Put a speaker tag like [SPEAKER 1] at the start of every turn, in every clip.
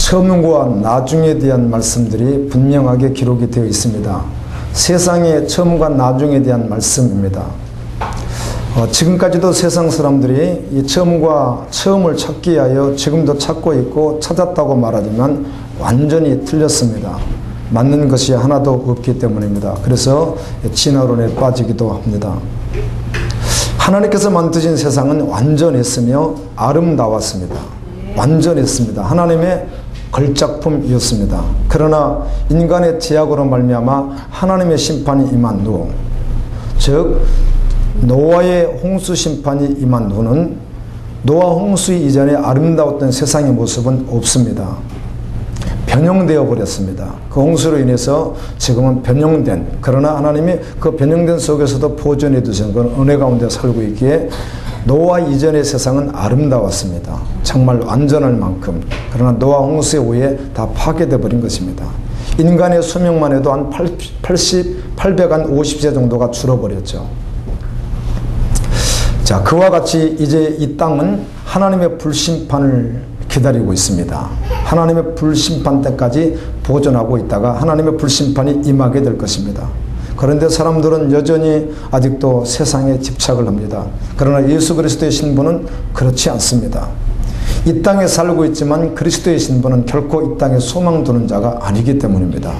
[SPEAKER 1] 처음과 나중에 대한 말씀들이 분명하게 기록이 되어 있습니다. 세상의 처음과 나중에 대한 말씀입니다. 지금까지도 세상 사람들이 이 처음을 찾기 위하여 지금도 찾고 있고 찾았다고 말하지만 완전히 틀렸습니다. 맞는 것이 하나도 없기 때문입니다. 그래서 진화론에 빠지기도 합니다. 하나님께서 만드신 세상은 완전했으며 아름다웠습니다. 완전했습니다. 하나님의 걸작품이었습니다. 그러나 인간의 제약으로 말미암아 하나님의 심판이 임한 후, 즉 노아의 홍수 심판이 임한 후는 노아 홍수 이전에 아름다웠던 세상의 모습은 없습니다. 변형되어 버렸습니다. 그 홍수로 인해서 지금은 변형된, 그러나 하나님이 그 변형된 속에서도 보존해 두신 그런 은혜 가운데 살고 있기에 노아 이전의 세상은 아름다웠습니다. 정말 완전할 만큼. 그러나 노아 홍수의 후에 다 파괴되어 버린 것입니다. 인간의 수명만 해도 한 850세 정도가 줄어버렸죠. 자, 그와 같이 이제 이 땅은 하나님의 불심판을 기다리고 있습니다. 하나님의 불심판 때까지 보존하고 있다가 하나님의 불심판이 임하게 될 것입니다. 그런데 사람들은 여전히 아직도 세상에 집착을 합니다. 그러나 예수 그리스도의 신분은 그렇지 않습니다. 이 땅에 살고 있지만 그리스도의 신분은 결코 이 땅에 소망 두는 자가 아니기 때문입니다.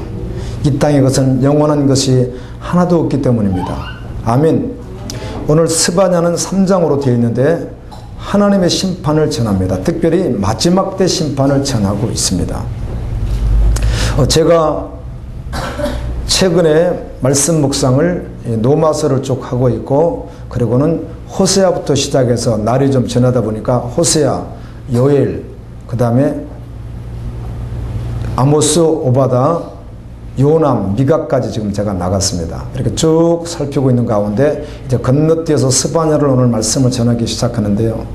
[SPEAKER 1] 이 땅의 것은 영원한 것이 하나도 없기 때문입니다. 아멘. 오늘 스바냐는 3장으로 되어 있는데 하나님의 심판을 전합니다. 특별히 마지막 때 심판을 전하고 있습니다. 제가 최근에 말씀 묵상을 노마서를 쭉 하고 있고, 그리고는 호세아부터 시작해서 날이 좀 지나다 보니까 호세아, 요엘, 그 다음에 아모스, 오바다, 요남, 미가까지 지금 제가 나갔습니다. 이렇게 쭉 살피고 있는 가운데 이제 건너뛰어서 스바냐를 오늘 말씀을 전하기 시작하는데요.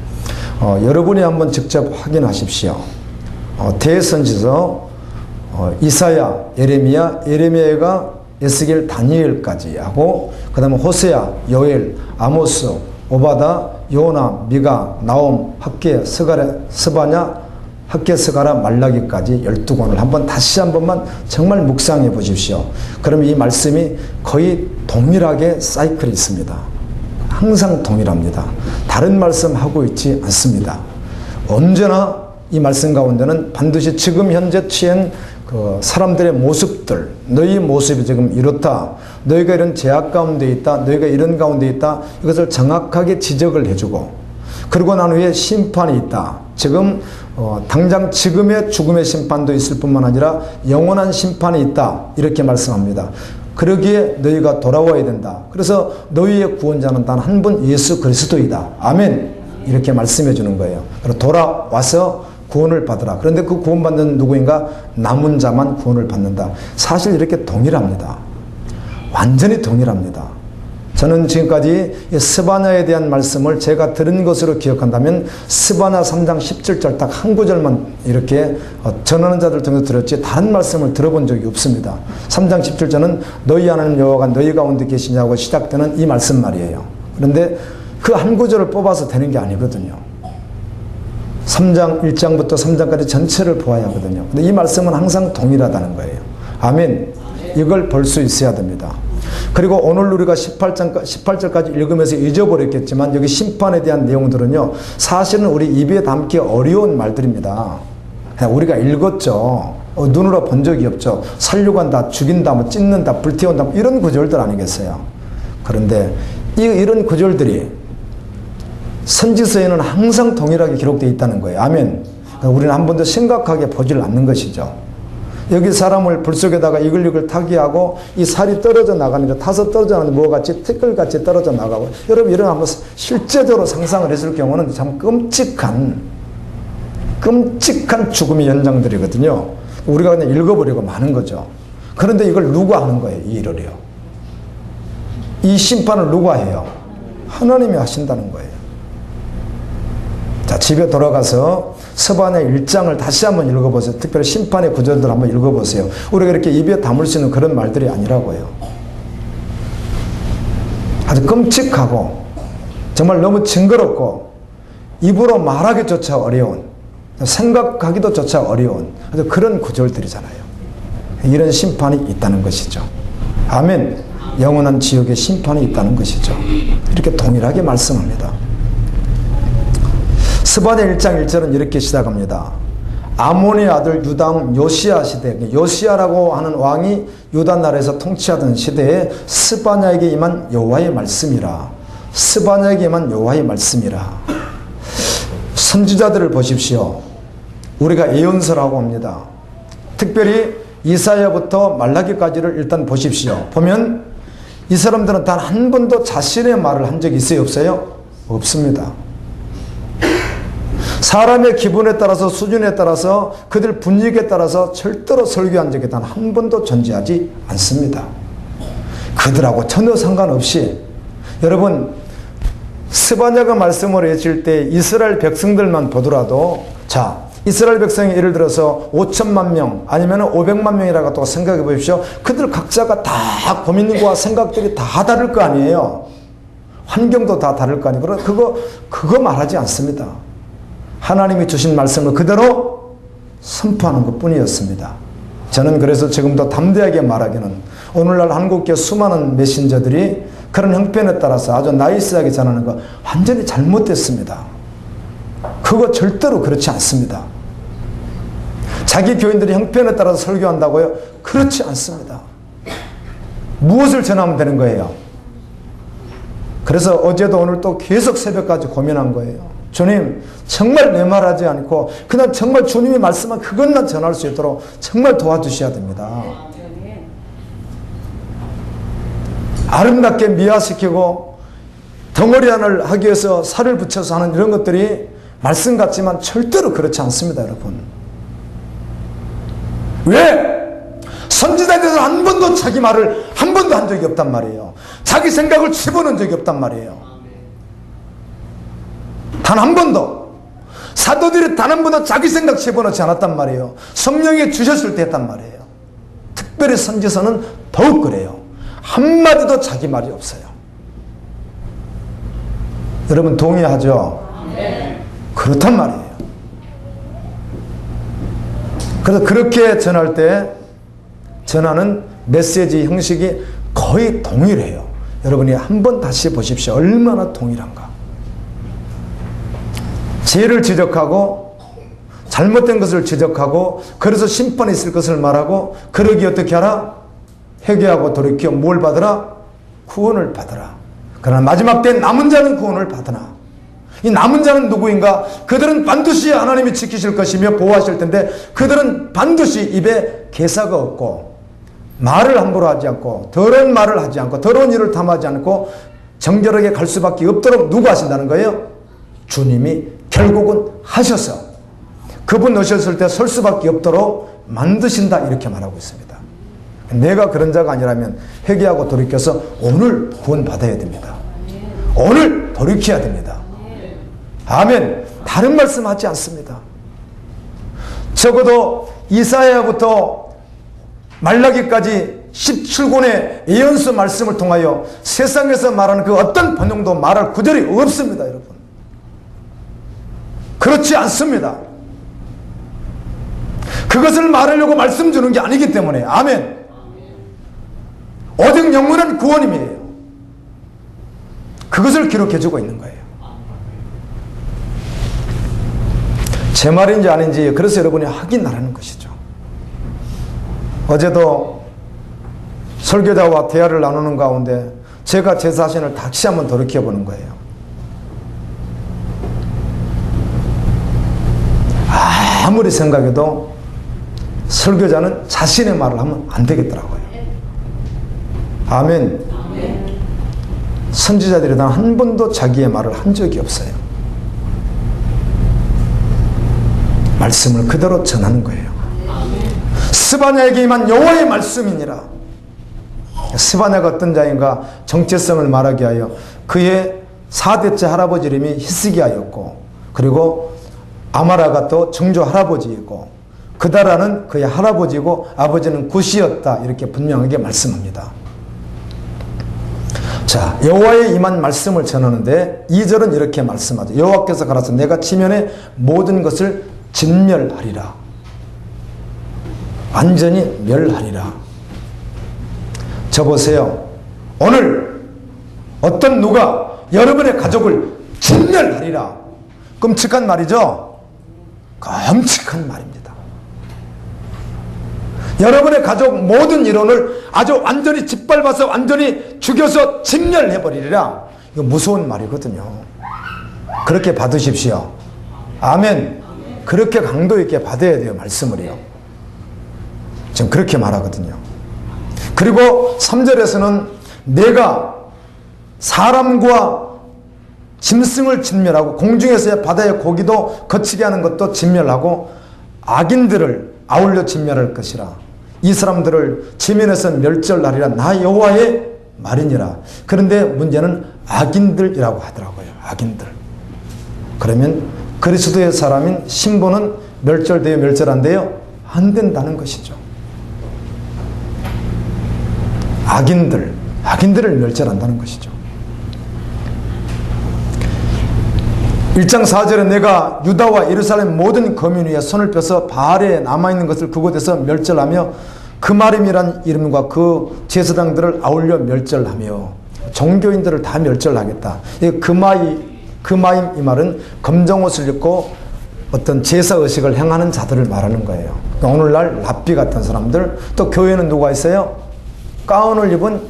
[SPEAKER 1] 여러분이 한번 직접 확인하십시오. 대선지서, 이사야, 예레미야가 에스겔, 다니엘까지 하고, 그 다음에 호세아, 요엘, 아모스, 오바다, 요나, 미가, 나옴, 학개, 스바냐, 학개, 스가랴, 말라기까지 12권을 다시 한 번만 정말 묵상해 보십시오. 그러면 이 말씀이 거의 동일하게 사이클이 있습니다. 항상 동일합니다. 다른 말씀 하고 있지 않습니다. 언제나 이 말씀 가운데는 반드시 지금 현재 취한 그 사람들의 모습들, 너희 모습이 지금 이렇다, 너희가 이런 제약 가운데 있다, 너희가 이런 가운데 있다, 이것을 정확하게 지적을 해주고, 그러고 난 후에 심판이 있다. 지금 당장 지금의 죽음의 심판도 있을 뿐만 아니라 영원한 심판이 있다, 이렇게 말씀합니다. 그러기에 너희가 돌아와야 된다. 그래서 너희의 구원자는 단 한 분 예수 그리스도이다. 아멘. 이렇게 말씀해 주는 거예요. 그래서 돌아와서 구원을 받으라. 그런데 그 구원받는 누구인가? 남은 자만 구원을 받는다. 사실 이렇게 동일합니다. 완전히 동일합니다. 저는 지금까지 스바냐에 대한 말씀을 제가 들은 것으로 기억한다면 스바냐 3장 17절 딱 한 구절만 이렇게 전하는 자들 통해서 들었지 다른 말씀을 들어본 적이 없습니다. 3장 17절은 너희 하나님 여호와가 너희 가운데 계시냐고 시작되는 이 말씀 말이에요. 그런데 그 한 구절을 뽑아서 되는 게 아니거든요. 3장 1장부터 3장까지 전체를 보아야 하거든요. 근데 이 말씀은 항상 동일하다는 거예요. 아멘. 이걸 볼 수 있어야 됩니다. 그리고 오늘 우리가 18절까지 읽으면서 잊어버렸겠지만 여기 심판에 대한 내용들은요, 사실은 우리 입에 담기 어려운 말들입니다. 우리가 읽었죠. 눈으로 본 적이 없죠. 살려고 한다, 죽인다, 뭐 찢는다, 불태운다, 뭐 이런 구절들 아니겠어요. 그런데 이런 구절들이 선지서에는 항상 동일하게 기록되어 있다는 거예요. 아멘. 우리는 한 번도 심각하게 보질 않는 것이죠. 여기 사람을 불 속에다가 이글이글 타게 하고 이 살이 떨어져 나가는데 타서 떨어져 나가는 뭐같이 티끌같이 떨어져 나가고, 여러분 이런 한번 실제적으로 상상을 했을 경우는 참 끔찍한 죽음의 연장들이거든요. 우리가 그냥 읽어버리고 마는 거죠. 그런데 이걸 누가 하는 거예요? 이 일을요. 이 심판을 누가 해요? 하나님이 하신다는 거예요. 자, 집에 돌아가서 스바냐 1장을 다시 한번 읽어보세요. 특별히 심판의 구절들 한번 읽어보세요. 우리가 이렇게 입에 담을 수 있는 그런 말들이 아니라고요. 아주 끔찍하고 정말 너무 징그럽고 입으로 말하기조차 어려운 생각하기도 조차 어려운 그런 구절들이잖아요. 이런 심판이 있다는 것이죠. 아멘. 영원한 지옥의 심판이 있다는 것이죠. 이렇게 동일하게 말씀합니다. 스바냐 1장 1절은 이렇게 시작합니다. 아몬의 아들 유다왕 요시야 시대, 요시야라고 하는 왕이 유다 나라에서 통치하던 시대에 스바냐에게 임한 여호와의 말씀이라. 스바냐에게 임한 여호와의 말씀이라. 선지자들을 보십시오. 우리가 예언서라고 합니다. 특별히 이사야부터 말라기까지를 일단 보십시오. 보면 이 사람들은 단 한 번도 자신의 말을 한 적이 있어요? 없어요? 없습니다. 사람의 기분에 따라서 수준에 따라서 그들 분위기에 따라서 절대로 설교한 적이 단 한 번도 존재하지 않습니다. 그들하고 전혀 상관없이 여러분 스바냐가 말씀을 해줄 때 이스라엘 백성들만 보더라도 자 이스라엘 백성이 예를 들어서 5천만 명 아니면 500만 명이라고 또 생각해 보십시오. 그들 각자가 다 고민과 생각들이 다 다를 거 아니에요. 환경도 다 다를 거 아니에요. 그거 말하지 않습니다. 하나님이 주신 말씀을 그대로 선포하는 것 뿐이었습니다. 저는 그래서 지금도 담대하게 말하기는 오늘날 한국교 수많은 메신저들이 그런 형편에 따라서 아주 나이스하게 전하는 거 완전히 잘못됐습니다. 그거 절대로 그렇지 않습니다. 자기 교인들이 형편에 따라서 설교한다고요? 그렇지 않습니다. 무엇을 전하면 되는 거예요? 그래서 어제도 오늘 또 계속 새벽까지 고민한 거예요. 주님, 정말 내 말하지 않고 그냥 정말 주님이 말씀한 그것만 전할 수 있도록 정말 도와주셔야 됩니다. 아름답게 미화시키고 덩어리 안을 하기 위해서 살을 붙여서 하는 이런 것들이 말씀 같지만 절대로 그렇지 않습니다, 여러분. 왜? 선지자들은 한 번도 자기 말을 한 번도 한 적이 없단 말이에요. 자기 생각을 집어넣은 적이 없단 말이에요. 단 한 번도. 사도들이 단 한 번도 자기 생각 집어넣지 않았단 말이에요. 성령이 주셨을 때 했단 말이에요. 특별히 선지서는 더욱 그래요. 한마디도 자기 말이 없어요. 여러분 동의하죠? 네. 그렇단 말이에요. 그래서 그렇게 전할 때 전하는 메시지 형식이 거의 동일해요. 여러분이 한번 다시 보십시오. 얼마나 동일한가. 죄를 지적하고 잘못된 것을 지적하고 그래서 심판이 있을 것을 말하고 그러기 어떻게 하라? 회개하고 돌이켜 뭘 받으라? 구원을 받으라. 그러나 마지막 때 남은 자는 구원을 받으나 이 남은 자는 누구인가? 그들은 반드시 하나님이 지키실 것이며 보호하실 텐데 그들은 반드시 입에 개사가 없고 말을 함부로 하지 않고 더러운 말을 하지 않고 더러운 일을 탐하지 않고 정결하게 갈 수밖에 없도록 누가 하신다는 거예요? 주님이 결국은 하셔서 그분 오셨을 때 설 수밖에 없도록 만드신다 이렇게 말하고 있습니다. 내가 그런 자가 아니라면 회개하고 돌이켜서 오늘 구원받아야 됩니다. 오늘 돌이켜야 됩니다. 아멘. 다른 말씀 하지 않습니다. 적어도 이사야부터 말라기까지 17권의 예언서 말씀을 통하여 세상에서 말하는 그 어떤 번영도 말할 구절이 없습니다, 여러분. 그렇지 않습니다. 그것을 말하려고 말씀 주는 게 아니기 때문에 아멘. 오직 영원한 구원임이에요. 그것을 기록해주고 있는 거예요. 제 말인지 아닌지 그래서 여러분이 확인하라는 것이죠. 어제도 설교자와 대화를 나누는 가운데 제가 제 자신을 다시 한번 돌이켜보는 거예요. 아무리 생각해도 설교자는 자신의 말을 하면 안 되겠더라고요. 아멘. 선지자들이 단 한 번도 자기의 말을 한 적이 없어요. 말씀을 그대로 전하는 거예요. 스바냐에게 임한 여호와의 말씀이니라. 스바냐가 어떤 자인가? 정체성을 말하게 하여 그의 4대째 할아버지 이름이 히스기야였고 그리고 아마라가 또 정조 할아버지이고 그다라는 그의 할아버지고 아버지는 굿이었다 이렇게 분명하게 말씀합니다. 자, 여호와의 임한 말씀을 전하는데 2절은 이렇게 말씀하죠. 여호와께서 가라사 내가 지면의 모든 것을 진멸하리라. 완전히 멸하리라. 저 보세요. 오늘 어떤 누가 여러분의 가족을 진멸하리라. 끔찍한 말이죠? 끔찍한 말입니다. 여러분의 가족 모든 일원을 아주 완전히 짓밟아서 완전히 죽여서 진멸해버리리라. 이거 무서운 말이거든요. 그렇게 받으십시오. 아멘. 그렇게 강도 있게 받아야 돼요. 말씀을요. 지금 그렇게 말하거든요. 그리고 3절에서는 내가 사람과 짐승을 진멸하고 공중에서의 바다의 고기도 거치게 하는 것도 진멸하고 악인들을 아울러 진멸할 것이라. 이 사람들을 지면에서 멸절하리라. 나 여호와의 말이니라. 그런데 문제는 악인들이라고 하더라고요. 악인들. 그러면 그리스도의 사람인 신부는 멸절되어 멸절한대요? 안 된다는 것이죠. 악인들을 멸절한다는 것이죠. 1장 4절에 내가 유다와 예루살렘 모든 거민 위에 손을 펴서 바알에 남아있는 것을 그곳에서 멸절하며 그마림이란 이름과 그 제사장들을 아울러 멸절하며 종교인들을 다 멸절하겠다. 그마임 이 말은 검정옷을 입고 어떤 제사의식을 행하는 자들을 말하는 거예요. 그러니까 오늘날 랍비 같은 사람들, 또 교회는 누가 있어요? 가운을 입은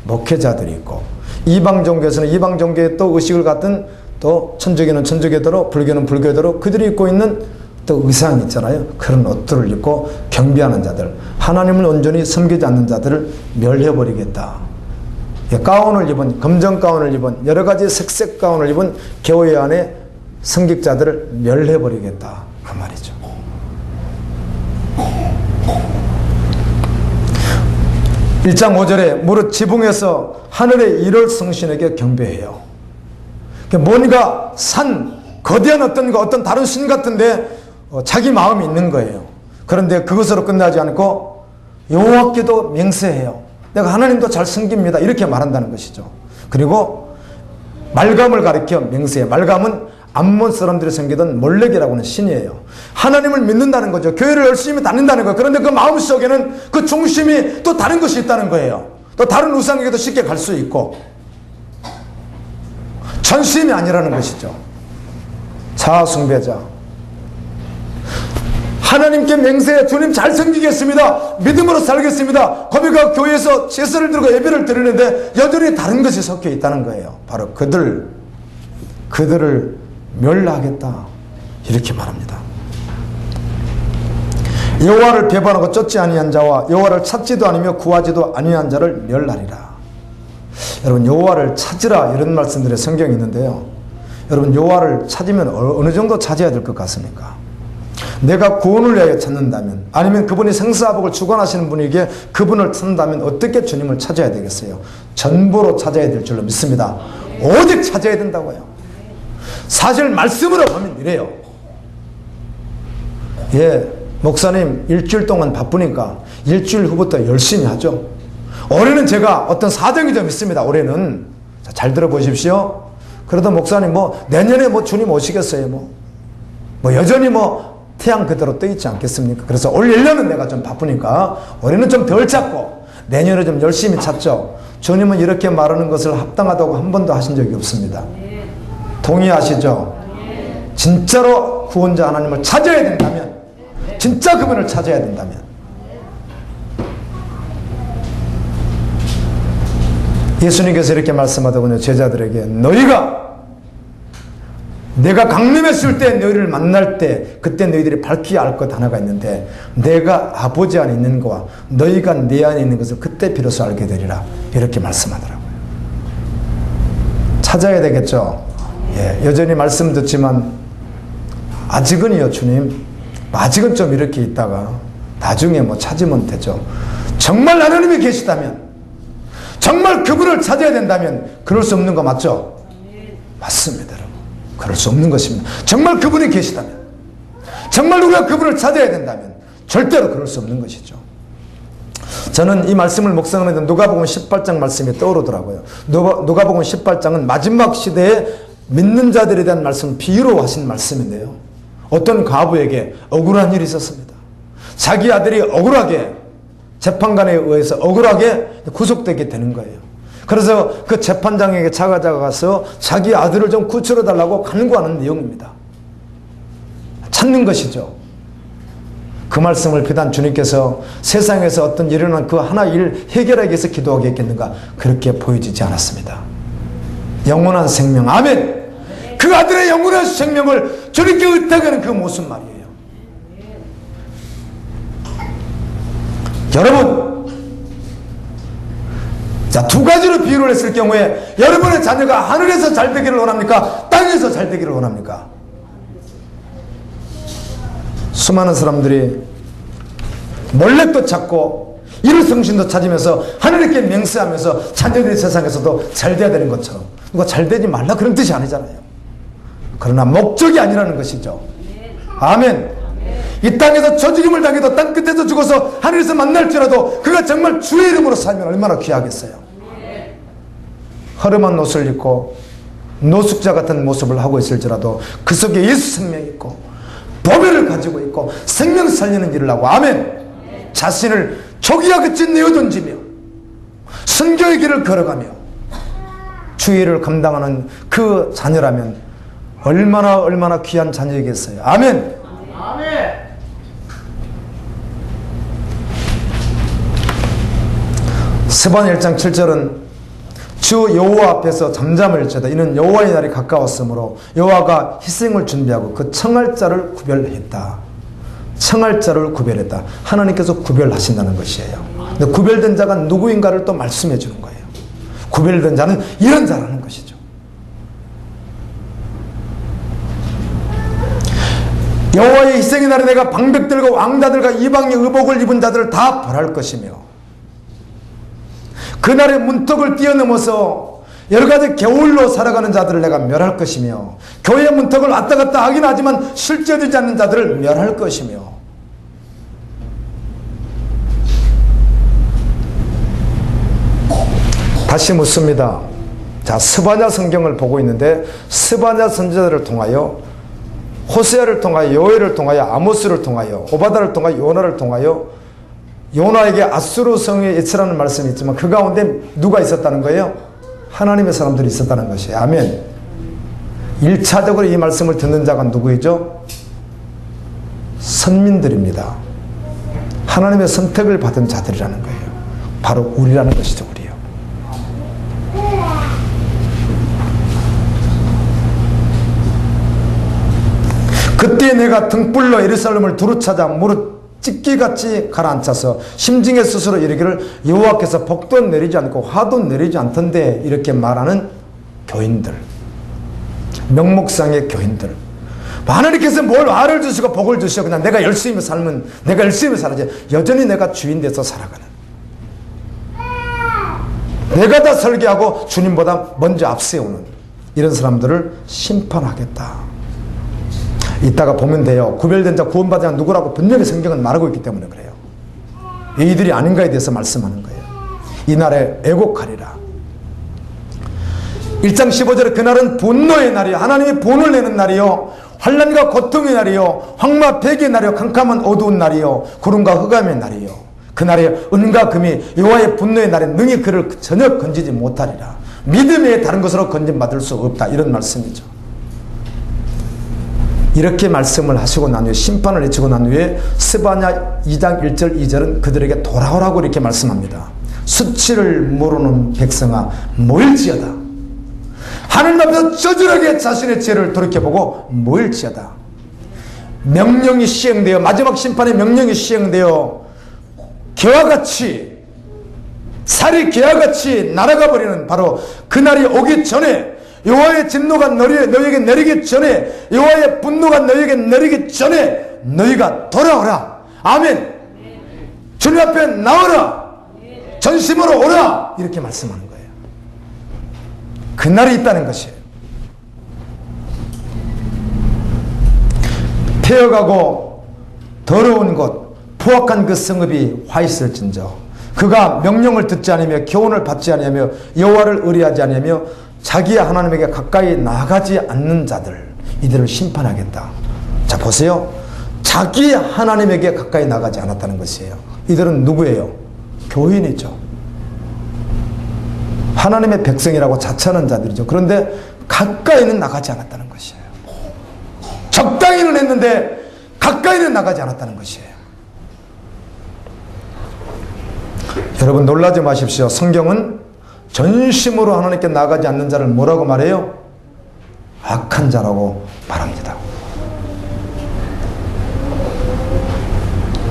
[SPEAKER 1] 목회자들이 있고, 이방 종교에서는 이방 종교의 또 의식을 갖던, 또 천주교는 천주교대로, 불교는 불교대로 그들이 입고 있는 또 의상 있잖아요. 그런 옷들을 입고 경배하는 자들, 하나님을 온전히 섬기지 않는 자들을 멸해버리겠다. 가운을 입은, 검정 가운을 입은, 여러 가지 색색 가운을 입은 교회 안에 성직자들을 멸해버리겠다. 그 말이죠. (1장 5절에) 무릇 지붕에서 하늘의 일월 성신에게 경배해요. 뭔가 산, 거대한 어떤 다른 신 같은데 자기 마음이 있는 거예요. 그런데 그것으로 끝나지 않고 여호와께도 맹세해요. 내가 하나님도 잘 섬깁니다. 이렇게 말한다는 것이죠. 그리고 말감을 가리켜 맹세해요. 말감은 암몬 사람들이 섬기던 몰렉이라고 하는 신이에요. 하나님을 믿는다는 거죠. 교회를 열심히 다닌다는 거예요. 그런데 그 마음속에는 그 중심이 또 다른 것이 있다는 거예요. 또 다른 우상에게도 쉽게 갈 수 있고, 전심이 아니라는 것이죠. 자아숭배자. 하나님께 맹세해 주님 잘 섬기겠습니다. 믿음으로 살겠습니다. 거기가 교회에서 제사를 들고 예배를 드리는데 여전히 다른 것이 섞여 있다는 거예요. 바로 그들을 멸하겠다. 이렇게 말합니다. 여호와를 배반하고 쫓지 아니한 자와 여호와를 찾지도 아니며 구하지도 아니한 자를 멸하리라. 여러분, 여호와를 찾으라 이런 말씀들의 성경이 있는데요. 여러분, 여호와를 찾으면 어느 정도 찾아야 될 것 같습니까? 내가 구원을 위하여 찾는다면, 아니면 그분이 생사복을 주관하시는 분에게 그분을 찾는다면 어떻게 주님을 찾아야 되겠어요? 전부로 찾아야 될 줄로 믿습니다. 오직 찾아야 된다고요. 사실 말씀으로 보면 이래요. 목사님 일주일 동안 바쁘니까 일주일 후부터 열심히 하죠. 올해는 제가 어떤 사정이 좀 있습니다. 올해는 잘 들어보십시오. 그래도 목사님 내년에 주님 오시겠어요? 여전히 태양 그대로 떠 있지 않겠습니까? 그래서 올 1년은 내가 좀 바쁘니까 올해는 좀 덜 찾고 내년에 좀 열심히 찾죠. 주님은 이렇게 말하는 것을 합당하다고 한 번도 하신 적이 없습니다. 동의하시죠? 진짜로 구원자 하나님을 찾아야 된다면, 진짜 그분을 찾아야 된다면, 예수님께서 이렇게 말씀하더군요. 제자들에게, 내가 강림했을 때 너희를 만날 때 그때 너희들이 밝히 알 것 하나가 있는데, 내가 아버지 안에 있는 거와 너희가 내 안에 있는 것을 그때 비로소 알게 되리라. 이렇게 말씀하더라고요. 찾아야 되겠죠. 여전히 말씀 듣지만 아직은요, 주님, 아직은 좀 이렇게 있다가 나중에 찾으면 되죠. 정말 하나님이 계시다면, 정말 그분을 찾아야 된다면 그럴 수 없는 거 맞죠? 맞습니다, 여러분. 그럴 수 없는 것입니다. 정말 그분이 계시다면, 정말 우리가 그분을 찾아야 된다면 절대로 그럴 수 없는 것이죠. 저는 이 말씀을 묵상하면서 누가복음 18장 말씀이 떠오르더라고요. 누가복음 18장은 마지막 시대에 믿는 자들에 대한 말씀 비유로 하신 말씀인데요. 어떤 과부에게 억울한 일이 있었습니다. 자기 아들이 억울하게 재판관에 의해서 억울하게 구속되게 되는 거예요. 그래서 그 재판장에게 찾아가서 자기 아들을 좀 구출해 달라고 간구하는 내용입니다. 찾는 것이죠. 그 말씀을 비단 주님께서 세상에서 어떤 일어난 그 하나 일 해결하기 위해서 기도하게 했겠는가, 그렇게 보여지지 않았습니다. 영원한 생명, 아멘. 그 아들의 영원한 생명을 주님께 의탁하는 그 모습 말이에요. 여러분, 자, 두 가지로 비유를 했을 경우에 여러분의 자녀가 하늘에서 잘 되기를 원합니까? 땅에서 잘 되기를 원합니까? 수많은 사람들이 몰래 또 찾고 일을성신도 찾으면서 하늘께 맹세하면서 자녀들이 세상에서도 잘 돼야 되는 것처럼, 누가 잘 되지 말라 그런 뜻이 아니잖아요. 그러나 목적이 아니라는 것이죠. 아멘. 이 땅에서 저주김을 당해도 땅끝에서 죽어서 하늘에서 만날지라도 그가 정말 주의 이름으로 살면 얼마나 귀하겠어요. 허름한 옷을 입고 노숙자 같은 모습을 하고 있을지라도 그 속에 예수 생명이 있고 보배를 가지고 있고 생명 살리는 일을 하고, 아멘. 자신을 초기하게 내어던지며 순교의 길을 걸어가며 주의 일을 감당하는 그 자녀라면 얼마나 귀한 자녀이겠어요. 아멘. 아멘. 스바냐 1장 7절은 주 여호와 앞에서 잠잠을지어다 이는 여호와의 날이 가까웠으므로 여호와가 희생을 준비하고 그 청할 자를 구별했다. 청할 자를 구별했다. 하나님께서 구별하신다는 것이에요. 근데 구별된 자가 누구인가를 또 말씀해 주는 거예요. 구별된 자는 이런 자라는 것이죠. 여호와의 희생의 날에 내가 방백들과 왕자들과 이방의 의복을 입은 자들을 다 벌할 것이며 그날의 문턱을 뛰어넘어서 여러가지 겨울로 살아가는 자들을 내가 멸할 것이며 교회의 문턱을 왔다 갔다 하긴 하지만 실제되지 않는 자들을 멸할 것이며, 다시 묻습니다. 자, 스바냐 성경을 보고 있는데 스바냐 선지자들을 통하여 호세아를 통하여 요엘을 통하여 아모스를 통하여 오바다를 통하여 요나를 통하여 요나에게 아수르 성에 예치라는 말씀이 있지만 그 가운데 누가 있었다는 거예요? 하나님의 사람들이 있었다는 것이에요. 아멘. 1차적으로 이 말씀을 듣는 자가 누구이죠? 선민들입니다. 하나님의 선택을 받은 자들이라는 거예요. 바로 우리라는 것이죠. 우리요. 그때 내가 등불로 예루살렘을 두루찾아 무릇 찢기같이 가라앉혀서 심중에 스스로 이르기를 여호와께서 복도 내리지 않고 화도 내리지 않던데, 이렇게 말하는 교인들, 명목상의 교인들. 하나님께서 뭘 화를 주시고 복을 주시고 그냥 내가 열심히 살면 내가 열심히 살아야지, 여전히 내가 주인 돼서 살아가는, 내가 다 설계하고 주님보다 먼저 앞세우는 이런 사람들을 심판하겠다. 이따가 보면 돼요. 구별된 자 구원받은 자 누구라고 분명히 성경은 말하고 있기 때문에 그래요. 이들이 아닌가에 대해서 말씀하는 거예요. 이날에 애곡하리라. 1장 15절에 그날은 분노의 날이요, 하나님이 분을 내는 날이요, 환난과 고통의 날이요, 황마 폐기의 날이요, 캄캄한 어두운 날이요, 구름과 흑암의 날이요. 그날에 은과 금이 여호와의 분노의 날에 능히 그를 전혀 건지지 못하리라. 믿음에 다른 것으로 건짐받을 수 없다. 이런 말씀이죠. 이렇게 말씀을 하시고 난 후에 심판을 외치고 난 후에 스바냐 2장 1절 2절은 그들에게 돌아오라고 이렇게 말씀합니다. 수치를 모르는 백성아 모일지어다. 하늘 앞에서 저절하게 자신의 죄를 돌이켜보고 모일지어다. 명령이 시행되어, 마지막 심판의 명령이 시행되어 개와 같이, 살이 개와 같이 날아가 버리는 바로 그날이 오기 전에, 여호와의 진노가 너희에게 내리기 전에, 여호와의 분노가 너희에게 내리기 전에 너희가 돌아오라. 아멘. 주님 앞에 나오라. 전심으로 오라. 이렇게 말씀하는 거예요. 그날이 있다는 것이에요. 폐어가고 더러운 곳, 포악한 그 성읍이 화 있을진저 그가 명령을 듣지 않으며 교훈을 받지 않으며 여호와를 의뢰하지 않으며 자기의 하나님에게 가까이 나가지 않는 자들, 이들을 심판하겠다. 자, 보세요. 자기 하나님에게 가까이 나가지 않았다는 것이에요. 이들은 누구예요? 교인이죠. 하나님의 백성이라고 자처하는 자들이죠. 그런데 가까이는 나가지 않았다는 것이에요. 적당히는 했는데 가까이는 나가지 않았다는 것이에요. 여러분 놀라지 마십시오. 성경은 전심으로 하나님께 나가지 않는 자를 뭐라고 말해요? 악한 자라고 말합니다.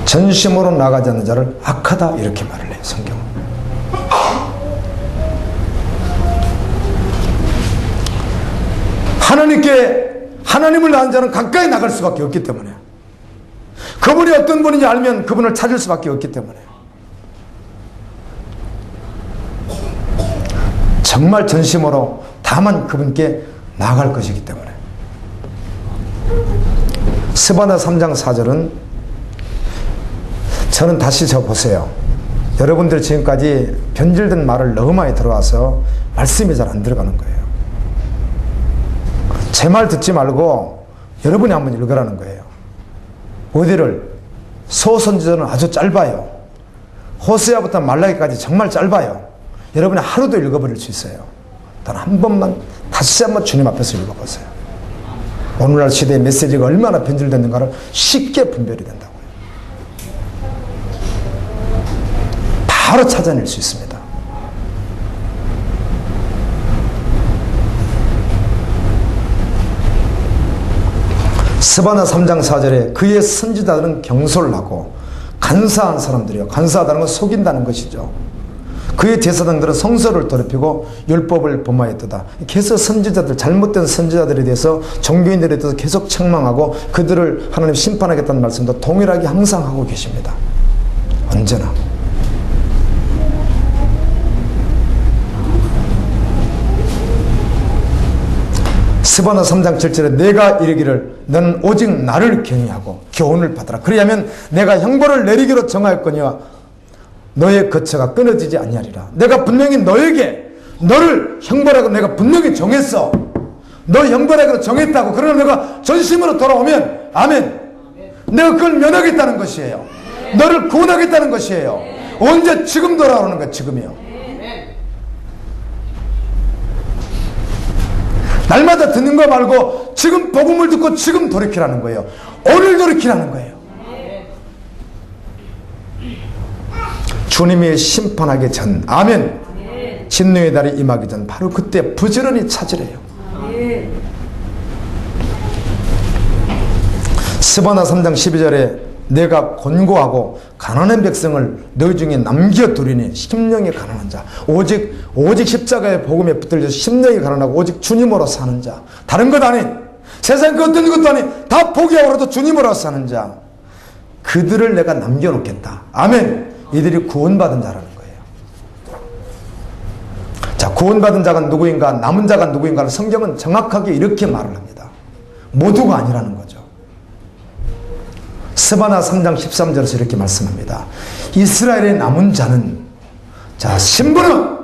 [SPEAKER 1] 전심으로 나가지 않는 자를 악하다 이렇게 말을 해요. 성경은. 하나님을 아는 자는 가까이 나갈 수밖에 없기 때문에, 그분이 어떤 분인지 알면 그분을 찾을 수밖에 없기 때문에, 정말 전심으로 다만 그분께 나아갈 것이기 때문에. 스바냐 3장 4절은, 저는 다시 보세요. 여러분들 지금까지 변질된 말을 너무 많이 들어와서 말씀이 잘 안 들어가는 거예요. 제 말 듣지 말고 여러분이 한번 읽으라는 거예요. 어디를? 소선지자는 아주 짧아요. 호세아부터 말라기까지 정말 짧아요. 여러분이 하루도 읽어버릴 수 있어요. 단 한 번만 다시 한번 주님 앞에서 읽어보세요. 오늘날 시대의 메시지가 얼마나 변질됐는가를 쉽게 분별이 된다고요. 바로 찾아낼 수 있습니다. 스바냐 3장 4절에 그의 선지자들은 경솔을 하고 간사한 사람들이요. 간사하다는 건 속인다는 것이죠. 그의 제사장들은 성서를 더럽히고 율법을 범하였도다. 계속 선지자들, 잘못된 선지자들에 대해서, 종교인들에 대해서 계속 책망하고 그들을 하나님 심판하겠다는 말씀도 동일하게 항상 하고 계십니다. 언제나. 스바냐 3장 7절에 내가 이르기를 너는 오직 나를 경외하고 교훈을 받으라. 그리하면 내가 형벌을 내리기로 정하였거니와 너의 거처가 끊어지지 아니하리라. 내가 분명히 너에게 너를 형벌하고 내가 분명히 정했어. 너 형벌하기로 정했다고. 그러나 내가 전심으로 돌아오면 아멘. 내가 그걸 면하겠다는 것이에요. 너를 구원하겠다는 것이에요. 언제? 지금 돌아오는 거야. 지금이요. 날마다 듣는 거 말고 지금 복음을 듣고 지금 돌이키라는 거예요. 오늘 돌이키라는 거예요. 주님이 심판하기 전, 아멘. 진노의 날이 임하기 전 바로 그때 부지런히 찾으래요. 스바냐 3장 12절에 내가 권고하고 가난한 백성을 너희 중에 남겨두리니 심령이 가난한 자, 오직 십자가의 복음에 붙들려서 심령이 가난하고 오직 주님으로 사는 자, 다른 것 아닌 세상 그 어떤 것도 아닌 다 포기하고라도 주님으로 사는 자, 그들을 내가 남겨놓겠다. 아멘. 이들이 구원받은 자라는 거예요. 자, 구원받은 자가 누구인가, 남은 자가 누구인가를 성경은 정확하게 이렇게 말을 합니다. 모두가 아니라는 거죠. 스바냐 3장 13절에서 이렇게 말씀합니다. 이스라엘의 남은 자는, 자, 신부는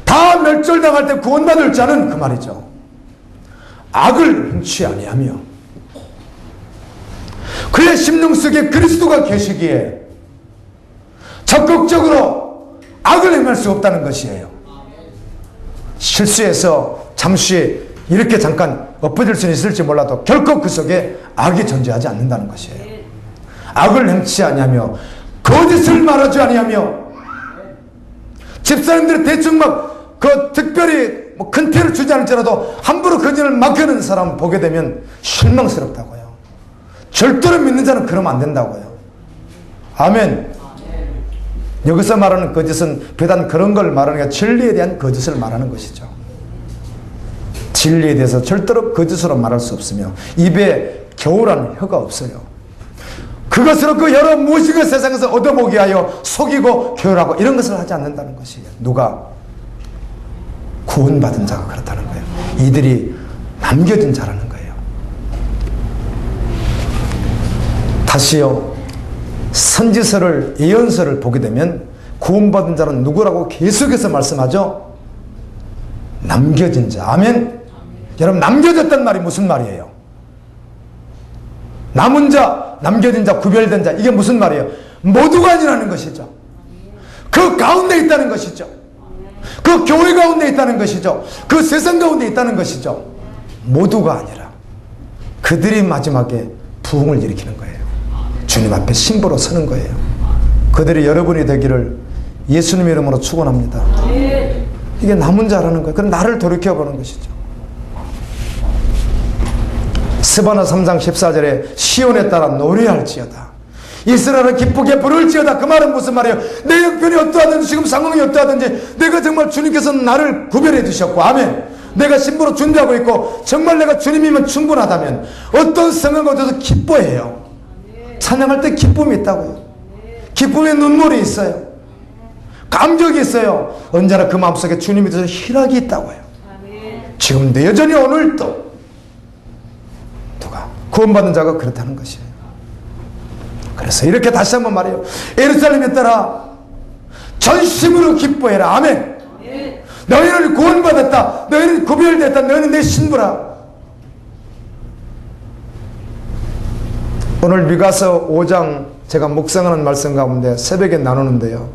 [SPEAKER 1] 다 멸절당할 때 구원받을 자는, 그 말이죠. 악을 행치 아니하며 그의 심령 속에 그리스도가 계시기에 적극적으로 악을 행할 수 없다는 것이에요. 실수해서 잠시 이렇게 잠깐 엎어질 수는 있을지 몰라도 결코 그 속에 악이 존재하지 않는다는 것이에요. 악을 행치 아니하며 거짓을 말하지 아니하며, 집사님들이 대충 특별히 큰 피해를 주지 않을지라도 함부로 거짓을 막혀는 사람 보게 되면 실망스럽다고요. 절대로 믿는 자는 그러면 안 된다고요. 아멘. 여기서 말하는 거짓은 비단 그런 걸 말하는 게 진리에 대한 거짓을 말하는 것이죠. 진리에 대해서 절대로 거짓으로 말할 수 없으며 입에 겨우라는 혀가 없어요. 그것으로 그 여러 무엇인가 세상에서 얻어보기 하여 속이고 교활하고 이런 것을 하지 않는다는 것이에요. 누가? 구원받은 자가 그렇다는 거예요. 이들이 남겨진 자라는 거예요. 다시요, 선지서를, 예언서를 보게 되면 구원받은 자는 누구라고 계속해서 말씀하죠? 남겨진 자. 아멘. 여러분, 남겨졌단 말이 무슨 말이에요? 남은 자, 남겨진 자, 구별된 자, 이게 무슨 말이에요? 모두가 아니라는 것이죠. 그 가운데 있다는 것이죠. 그 교회 가운데 있다는 것이죠. 그 세상 가운데 있다는 것이죠. 모두가 아니라 그들이 마지막에 부흥을 일으키는 거예요. 주님 앞에 신부로 서는 거예요. 그들이 여러분이 되기를 예수님의 이름으로 축원합니다. 이게 남은 자라는 거예요. 그럼 나를 돌이켜보는 것이죠. 스바나 3장 14절에 시온에 따라 노래할지어다. 이스라엘을 기쁘게 부를지어다. 그 말은 무슨 말이에요? 내 형편이 어떠하든지 지금 상황이 어떠하든지 내가 정말 주님께서 나를 구별해 주셨고, 아멘, 내가 신부로 준비하고 있고 정말 내가 주님이면 충분하다면 어떤 상황 가운데서 기뻐해요. 찬양할 때 기쁨이 있다고요. 기쁨에 눈물이 있어요. 감격이 있어요. 언제나 그 마음속에 주님에 대해서 희락이 있다고요. 지금도 여전히 오늘도 누가 구원받은 자가 그렇다는 것이에요. 그래서 이렇게 다시 한번 말해요. 예루살렘에 따라 전심으로 기뻐해라. 아멘. 너희는 구원받았다. 너희는 구별됐다. 너희는 내 신부라. 오늘 미가서 5장 제가 묵상하는 말씀 가운데 새벽에 나누는데요,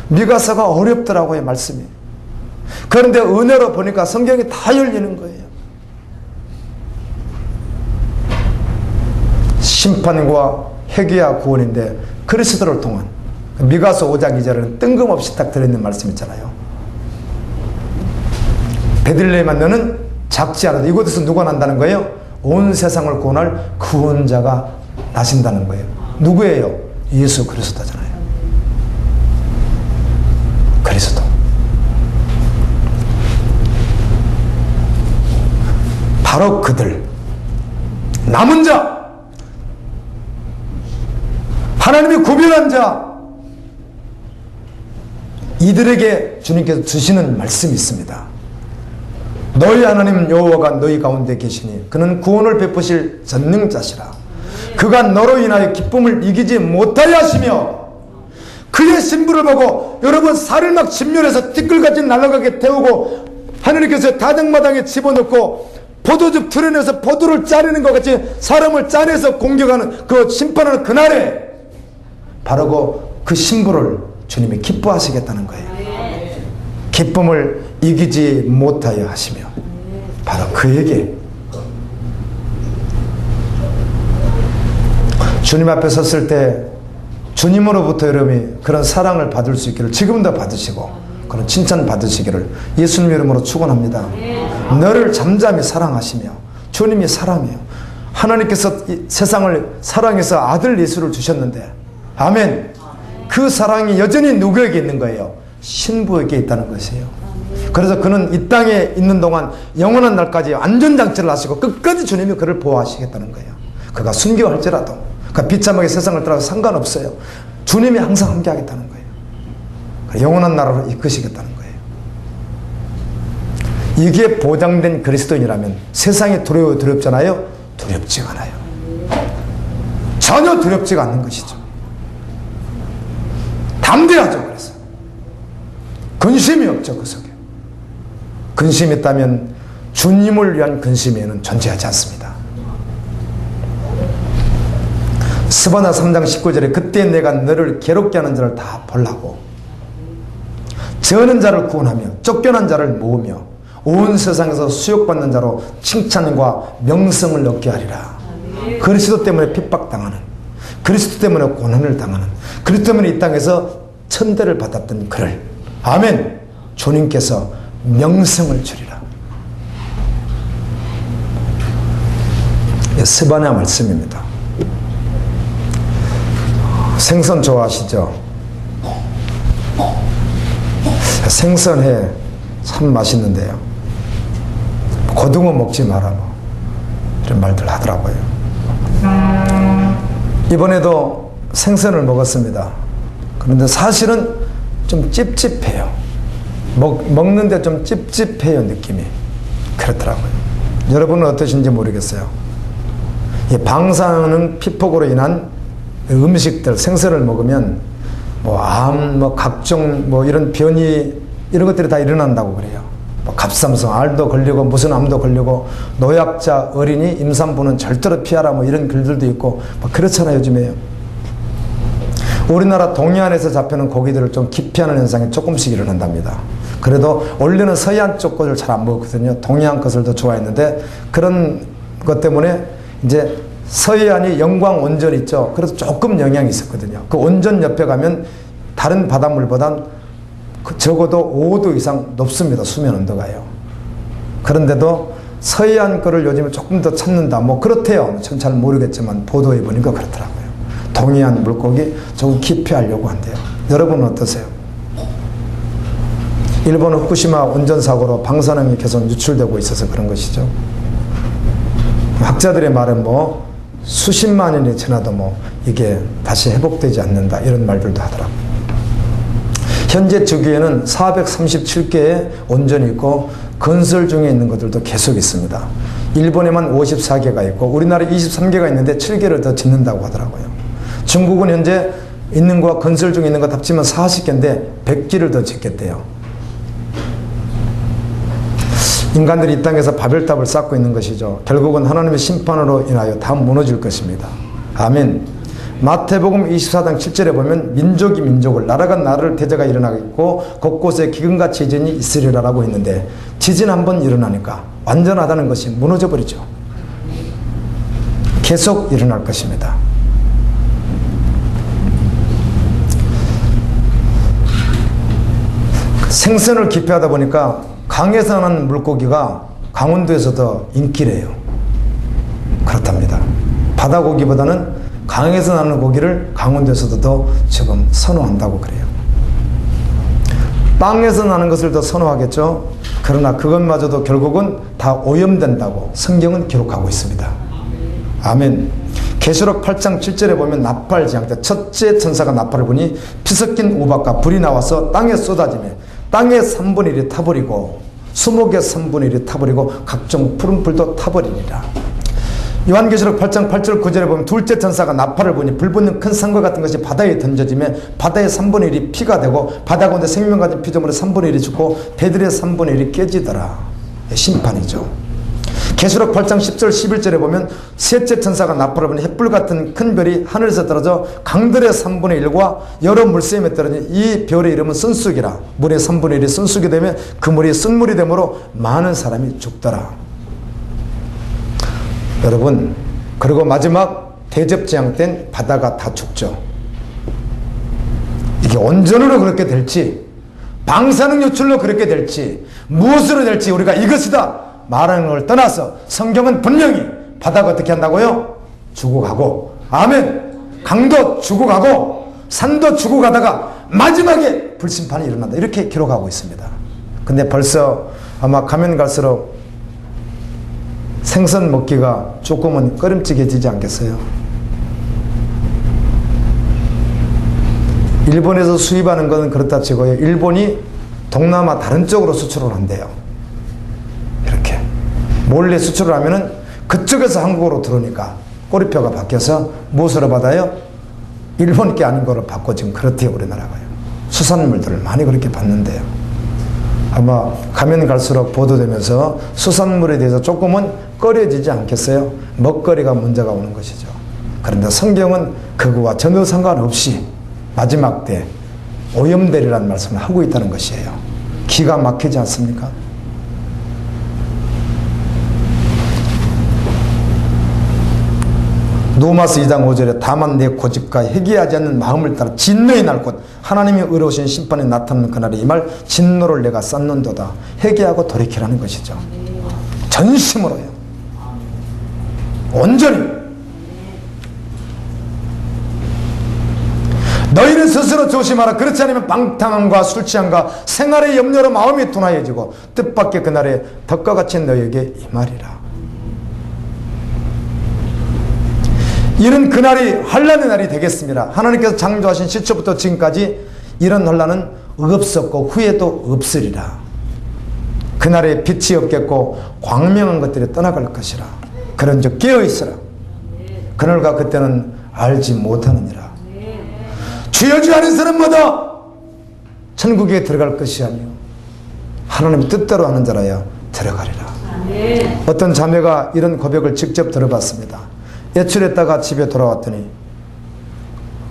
[SPEAKER 1] 미가서가 어렵더라고요, 말씀이. 그런데 은혜로 보니까 성경이 다 열리는 거예요. 심판과 회개와 구원인데 그리스도를 통한 미가서 5장 2절에는 뜬금없이 딱 들어있는 말씀 있잖아요. 베들레헴아 너는 작지 않아도 이곳에서 누가 난다는 거예요? 온 세상을 구원할 구원자가 나신다는 거예요. 누구예요? 예수 그리스도잖아요. 그리스도. 바로 그들, 남은 자, 하나님이 구별한 자, 이들에게 주님께서 주시는 말씀이 있습니다. 너희 하나님 여호와가 너희 가운데 계시니 그는 구원을 베푸실 전능자시라. 그가 너로 인하여 기쁨을 이기지 못하여 하시며 그의 신부를 보고, 여러분 살을 막 진멸해서 티끌같이 날아가게 태우고 하느님께서 다정마당에 집어넣고 포도즙 틀어내서 포도를 짜내는 것 같이 사람을 짜내서 공격하는 그 심판하는 그날에 바로 그 신부를 주님이 기뻐하시겠다는 거예요. 기쁨을 이기지 못하여 하시며 바로 그에게 주님 앞에 섰을 때 주님으로부터 여러분이 그런 사랑을 받을 수 있기를 지금도 받으시고 그런 칭찬 받으시기를 예수님 이름으로 축원합니다. 너를 잠잠히 사랑하시며, 주님이 사랑해요. 하나님께서 세상을 사랑해서 아들 예수를 주셨는데, 아멘, 그 사랑이 여전히 누구에게 있는 거예요? 신부에게 있다는 것이에요. 그래서 그는 이 땅에 있는 동안 영원한 날까지 안전장치를 하시고 끝까지 주님이 그를 보호하시겠다는 거예요. 그가 순교할지라도, 그가 비참하게 세상을 떠나서 상관없어요. 주님이 항상 함께 하겠다는 거예요. 영원한 나라로 이끄시겠다는 거예요. 이게 보장된 그리스도인이라면 세상이 두렵잖아요? 두렵지가 않아요. 전혀 두렵지가 않는 것이죠. 담대하죠. 그래서 근심이 없죠. 그 속에 근심이 있다면 주님을 위한 근심에는 존재하지 않습니다. 스바나 3장 19절에 그때 내가 너를 괴롭게 하는 자를 다 벌라고 저는 자를 구원하며 쫓겨난 자를 모으며 온 세상에서 수욕받는 자로 칭찬과 명성을 얻게 하리라. 그리스도 때문에 핍박당하는, 그리스도 때문에 고난을 당하는, 그리스도 때문에 이 땅에서 천대를 받았던 그를, 아멘, 주님께서 명성을 주리라. 스바냐 말씀입니다. 생선 좋아하시죠? 생선회 참 맛있는데요, 고등어 먹지 마라 뭐 이런 말들 하더라고요. 이번에도 생선을 먹었습니다. 그런데 사실은 좀 찝찝해요. 먹는데 좀 찝찝해요. 느낌이 그렇더라고요. 여러분은 어떠신지 모르겠어요. 이 방사능 피폭으로 인한 음식들, 생선을 먹으면 뭐 암, 뭐 각종 뭐 이런 변이, 이런 것들이 다 일어난다고 그래요. 뭐 갑상선 알도 걸리고 무슨 암도 걸리고 노약자 어린이 임산부는 절대로 피하라 뭐 이런 글들도 있고 뭐 그렇잖아요. 요즘에요. 우리나라 동해안에서 잡히는 고기들을 좀 기피하는 현상이 조금씩 일어난답니다. 그래도 원래는 서해안 쪽 것을 잘 안 먹었거든요. 동해안 것을 더 좋아했는데 그런 것 때문에 이제 서해안이 영광 온전 있죠. 그래서 조금 영향이 있었거든요. 그 온전 옆에 가면 다른 바닷물보단 적어도 5도 이상 높습니다. 수면 온도가요. 그런데도 서해안 거를 요즘에 조금 더 찾는다. 뭐 그렇대요. 전 잘 모르겠지만 보도해 보니까 그렇더라고요. 동해안 물고기 조금 기피하려고 한대요. 여러분은 어떠세요? 일본 후쿠시마 원전사고로 방사능이 계속 유출되고 있어서 그런 것이죠. 학자들의 말은 뭐 수십만 년이 지나도 뭐 이게 다시 회복되지 않는다 이런 말들도 하더라고요. 현재 주기에는 437개의 원전이 있고 건설 중에 있는 것들도 계속 있습니다. 일본에만 54개가 있고 우리나라에 23개가 있는데 7개를 더 짓는다고 하더라고요. 중국은 현재 있는 거와 건설 중에 있는 거 합치면 40개인데 100개를 더 짓겠대요. 인간들이 이 땅에서 바벨탑을 쌓고 있는 것이죠. 결국은 하나님의 심판으로 인하여 다 무너질 것입니다. 아멘. 마태복음 24장 7절에 보면 민족이 민족을 나라가 나라를 대제가 일어나겠고 곳곳에 기근같이 지진이 있으리라라고 했는데 지진 한번 일어나니까 완전하다는 것이 무너져 버리죠. 계속 일어날 것입니다. 생선을 기피하다 보니까 강에서 나는 물고기가 강원도에서 더 인기래요. 그렇답니다. 바다고기보다는 강에서 나는 고기를 강원도에서도 더 지금 선호한다고 그래요. 땅에서 나는 것을 더 선호하겠죠. 그러나 그것마저도 결국은 다 오염된다고 성경은 기록하고 있습니다. 아멘. 계시록 8장 7절에 보면 나팔지향 때 첫째 천사가 나팔을 부니 피 섞인 우박과 불이 나와서 땅에 쏟아지며 땅의 3분의 1이 타버리고 수목의 3분의 1이 타버리고 각종 푸른 풀도 타버리니라. 요한계시록 8장 8절 9절에 보면 둘째 천사가 나팔을 부니 불 붙는 큰 산과 같은 것이 바다에 던져지며 바다의 3분의 1이 피가 되고 바다 가운데 생명 가진 피조물의 3분의 1이 죽고 배들의 3분의 1이 깨지더라. 심판이죠. 계시록 8장 10절 11절에 보면 셋째 천사가 나팔을 부니 햇불 같은 큰 별이 하늘에서 떨어져 강들의 3분의 1과 여러 물샘에 떨어진 이 별의 이름은 쓴쑥이라. 물의 3분의 1이 쓴쑥이 되면 그 물이 쓴물이 되므로 많은 사람이 죽더라. 여러분, 그리고 마지막 대접재앙 땐 바다가 다 죽죠. 이게 온전으로 그렇게 될지 방사능 유출로 그렇게 될지 무엇으로 될지 우리가 이것이다 말하는 걸 떠나서 성경은 분명히 바다가 어떻게 한다고요? 죽어가고, 아멘. 강도 죽어가고 산도 죽어가다가 마지막에 불심판이 일어난다 이렇게 기록하고 있습니다. 근데 벌써 아마 가면 갈수록 생선 먹기가 조금은 꺼림직해지지 않겠어요? 일본에서 수입하는 것은 그렇다 치고요. 일본이 동남아 다른 쪽으로 수출을 한대요. 이렇게 몰래 수출을 하면은 그쪽에서 한국으로 들어오니까 꼬리표가 바뀌어서 무엇으로 받아요? 일본 게 아닌 거로 받고 지금 그렇대요. 우리나라가요. 수산물들을 많이 그렇게 받는데요. 아마 가면 갈수록 보도되면서 수산물에 대해서 조금은 꺼려지지 않겠어요? 먹거리가 문제가 오는 것이죠. 그런데 성경은 그거와 전혀 상관없이 마지막 때 오염되리라는 말씀을 하고 있다는 것이에요. 기가 막히지 않습니까? 누가마스 2장 5절에 다만 내 고집과 회개하지 않는 마음을 따라 진노의 날 곧 하나님이 의로우신 심판에 나타나는 그날에 이 말 진노를 내가 쌓는도다. 회개하고 돌이키라는 것이죠. 전심으로요. 온전히. 너희는 스스로 조심하라. 그렇지 않으면 방탕함과 술취함과 생활의 염려로 마음이 둔하여지고 뜻밖의 그날에 덕과 같이 너희에게 임하리라. 이런 그날이 환난의 날이 되겠습니다. 하나님께서 창조하신 시초부터 지금까지 이런 환난은 없었고 후에도 없으리라. 그날에 빛이 없겠고 광명한 것들이 떠나갈 것이라. 그런즉 깨어있으라. 그날과 그때는 알지 못하느니라. 주여 주 안에서는 뭐다? 천국에 들어갈 것이 아니요 하나님의 뜻대로 하는 자라야 들어가리라. 어떤 자매가 이런 고백을 직접 들어봤습니다. 외출했다가 집에 돌아왔더니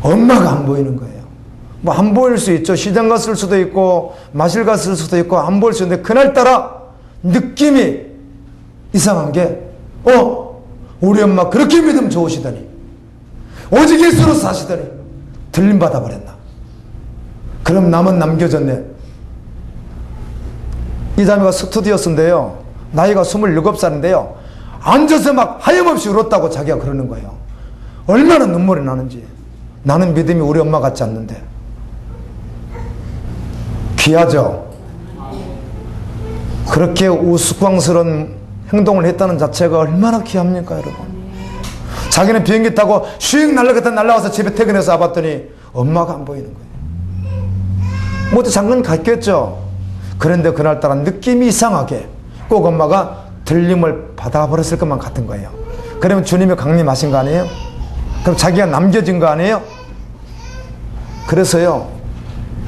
[SPEAKER 1] 엄마가 안 보이는 거예요. 뭐 안 보일 수 있죠. 시장 갔을 수도 있고 마실 갔을 수도 있고 안 보일 수 있는데 그날따라 느낌이 이상한 게 우리 엄마 그렇게 믿음 좋으시더니 오직 예수로 사시더니 들림 받아버렸나. 그럼 남은 남겨졌네. 이 자매가 스튜디오스인데요. 나이가 27살인데요. 앉아서 막 하염없이 울었다고 자기가 그러는 거예요. 얼마나 눈물이 나는지. 나는 믿음이 우리 엄마 같지 않는데. 귀하죠? 그렇게 우스꽝스러운 행동을 했다는 자체가 얼마나 귀합니까, 여러분? 자기는 비행기 타고 슉 날라와서 집에 퇴근해서 와봤더니 엄마가 안 보이는 거예요. 모두 잠깐 갔겠죠? 그런데 그날따라 느낌이 이상하게 꼭 엄마가 들림을 받아버렸을 것만 같은 거예요. 그러면 주님이 강림하신 거 아니에요? 그럼 자기가 남겨진 거 아니에요? 그래서요,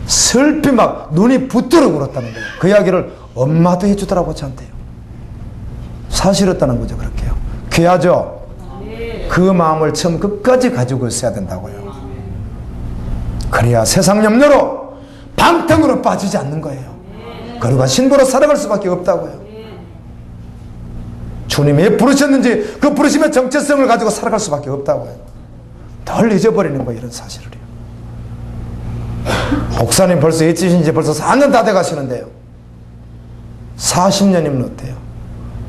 [SPEAKER 1] 슬피 막 눈이 붓도록 울었다는 거예요. 그 이야기를 엄마도 해주더라고, 저한테요. 사실이었다는 거죠, 그렇게요. 귀하죠? 그 마음을 처음 끝까지 가지고 있어야 된다고요. 그래야 세상 염려로 방탕으로 빠지지 않는 거예요. 그리고 신부로 살아갈 수밖에 없다고요. 주님이 왜 부르셨는지 그 부르심의 정체성을 가지고 살아갈 수밖에 없다고요. 덜 잊어버리는 거예요, 이런 사실을요. 목사님 벌써 잊으신 지 벌써 4년 다 돼가시는데요. 40년이면 어때요?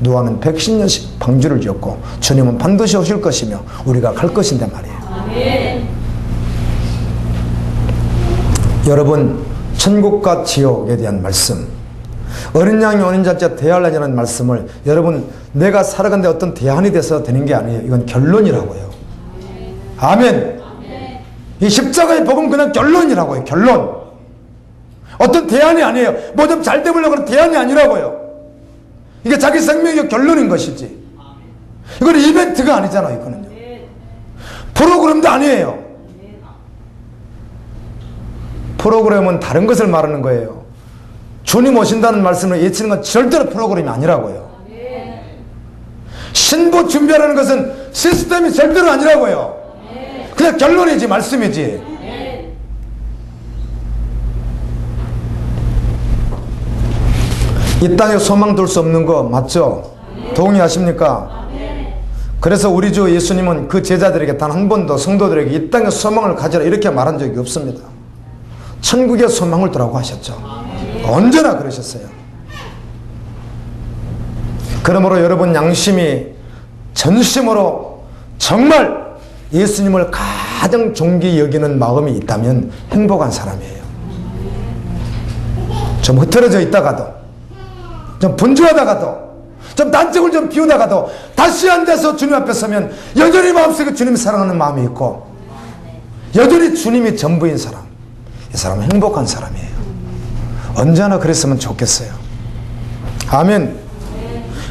[SPEAKER 1] 노아는 110년씩 방주를 지었고 주님은 반드시 오실 것이며 우리가 갈 것인데 말이에요. 아멘. 여러분, 천국과 지옥에 대한 말씀, 어린 양이 어린 자째 대하려는 말씀을 여러분, 내가 살아간데 어떤 대안이 돼서 되는 게 아니에요. 이건 결론이라고요. 아멘. 이 십자가의 복음 그냥 결론이라고요. 결론. 어떤 대안이 아니에요. 뭐 좀 잘 되보려고 하는 대안이 아니라고요. 이게 자기 생명의 결론인 것이지. 이건 이벤트가 아니잖아요. 이거는요. 프로그램도 아니에요. 프로그램은 다른 것을 말하는 거예요. 주님 오신다는 말씀을 예치는 건 절대로 프로그램이 아니라고요. 신부 준비하라는 것은 시스템이 절대로 아니라고요. 그냥 결론이지, 말씀이지. 이 땅에 소망 둘 수 없는 거 맞죠? 동의하십니까? 그래서 우리 주 예수님은 그 제자들에게 단 한 번도 성도들에게 이 땅에 소망을 가지라 이렇게 말한 적이 없습니다. 천국에 소망을 두라고 하셨죠. 언제나 그러셨어요. 그러므로 여러분, 양심이 전심으로 정말 예수님을 가장 존귀 여기는 마음이 있다면 행복한 사람이에요. 좀 흐트러져 있다가도, 좀 분주하다가도, 좀 단적을 좀 비우다가도 다시 앉아서 주님 앞에 서면 여전히 마음속에 주님 사랑하는 마음이 있고 여전히 주님이 전부인 사람, 이 사람은 행복한 사람이에요. 언제나 그랬으면 좋겠어요. 아멘.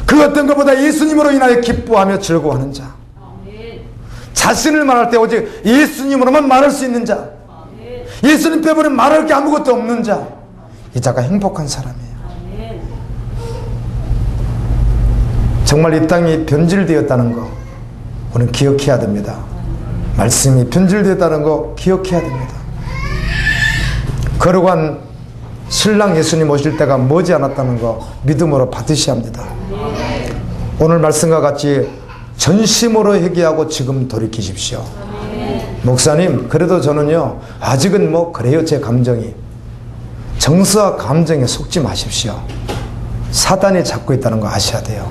[SPEAKER 1] 그 어떤 것보다 예수님으로 인하여 기뻐하며 즐거워하는 자, 자신을 말할 때 오직 예수님으로만 말할 수 있는 자, 예수님 빼고는 말할 게 아무것도 없는 자, 이 자가 행복한 사람이에요. 정말 이 땅이 변질되었다는 거 우리는 기억해야 됩니다. 말씀이 변질되었다는 거 기억해야 됩니다. 거룩한 신랑 예수님 오실 때가 머지않았다는 거 믿음으로 받으셔야 합니다. 오늘 말씀과 같이 전심으로 회개하고 지금 돌이키십시오. 목사님, 그래도 저는요 아직은 뭐 그래요, 제 감정이. 정서와 감정에 속지 마십시오. 사단이 잡고 있다는 거 아셔야 돼요.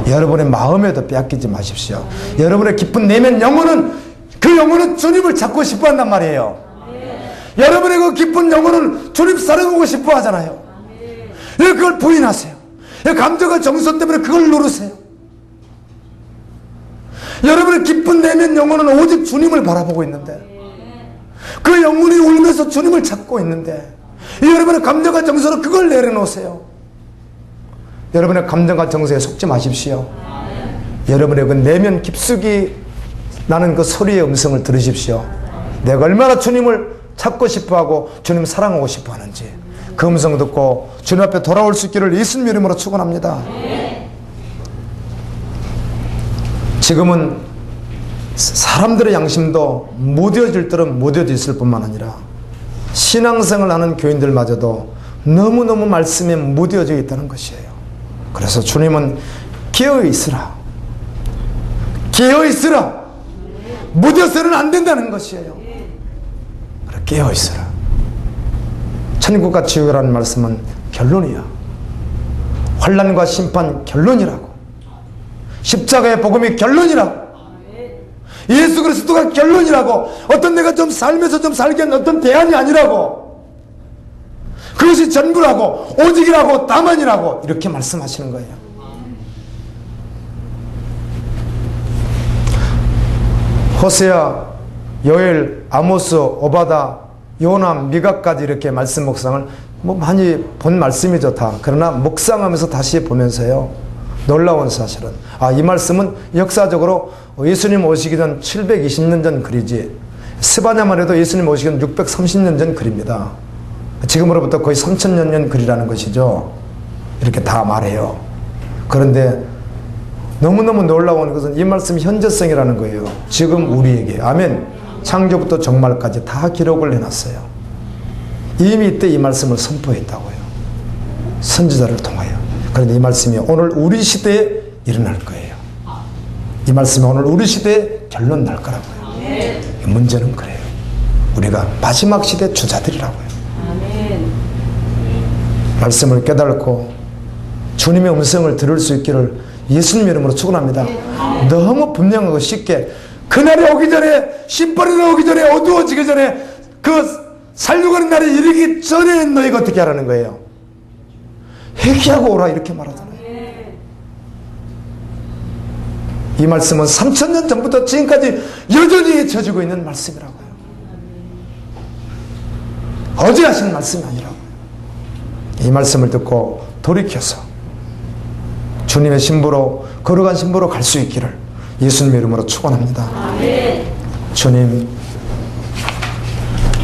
[SPEAKER 1] 여러분의 마음에도 빼앗기지 마십시오. 여러분의 깊은 내면 영혼은, 그 영혼은 주님을 찾고 싶어 한단 말이에요. 여러분의 그 깊은 영혼은 주님 사랑하고 싶어 하잖아요. 그걸 부인하세요. 감정과 정서 때문에 그걸 누르세요. 여러분의 깊은 내면 영혼은 오직 주님을 바라보고 있는데, 그 영혼이 울면서 주님을 찾고 있는데, 여러분의 감정과 정서로 그걸 내려놓으세요. 여러분의 감정과 정서에 속지 마십시오. 여러분의 그 내면 깊숙이 나는 그 소리의 음성을 들으십시오. 내가 얼마나 주님을 찾고 싶어하고 주님 사랑하고 싶어하는지 그 음성 듣고 주님 앞에 돌아올 수 있기를 예수님 이름으로 축원합니다. 지금은 사람들의 양심도 무뎌질 대로 무뎌져 있을 뿐만 아니라 신앙생활을 하는 교인들마저도 너무너무 말씀에 무뎌져 있다는 것이에요. 그래서 주님은 깨어있으라, 깨어있으라, 무뎌서는 안 된다는 것이에요. 깨어있으라. 천국과 지옥이라는 말씀은 결론이야. 환난과 심판 결론이라고. 십자가의 복음이 결론이라고. 예수 그리스도가 결론이라고. 어떤 내가 좀 살면서 좀 살기엔 어떤 대안이 아니라고. 그것이 전부라고, 오직이라고, 다만이라고 이렇게 말씀하시는 거예요. 호세아, 요엘, 아모스, 오바다, 요나, 미가까지 이렇게 말씀 묵상을 많이 본 말씀이죠 다. 그러나 묵상하면서 다시 보면서요, 놀라운 사실은 이 말씀은 역사적으로 예수님 오시기 전 720년 전 글이지, 스바냐만 해도 예수님 오시기 전 630년 전 글입니다. 지금으로부터 거의 3000년 전 글이라는 것이죠. 이렇게 다 말해요. 그런데 너무너무 놀라운 것은 이 말씀이 현재성이라는 거예요. 지금 우리에게. 아멘. 창조부터 종말까지 다 기록을 해놨어요. 이미 이때 이 말씀을 선포했다고요. 선지자를 통하여. 그런데 이 말씀이 오늘 우리 시대에 일어날 거예요. 이 말씀이 오늘 우리 시대에 결론 날 거라고요. 문제는 그래요. 우리가 마지막 시대 주자들이라고요. 말씀을 깨닫고 주님의 음성을 들을 수 있기를 예수님 이름으로 축원합니다. 너무 분명하고 쉽게 그날이 오기 전에, 심판이 오기 전에, 어두워지기 전에, 그 살려가는 날이 이르기 전에 너희가 어떻게 하라는 거예요? 회개하고 오라 이렇게 말하잖아요. 이 말씀은 3000년 전부터 지금까지 여전히 져지고 있는 말씀이라고요. 어제 하신 말씀이 아니라고요. 이 말씀을 듣고 돌이켜서 주님의 신부로, 거룩한 신부로 갈 수 있기를 예수님의 이름으로 축원합니다. 주님,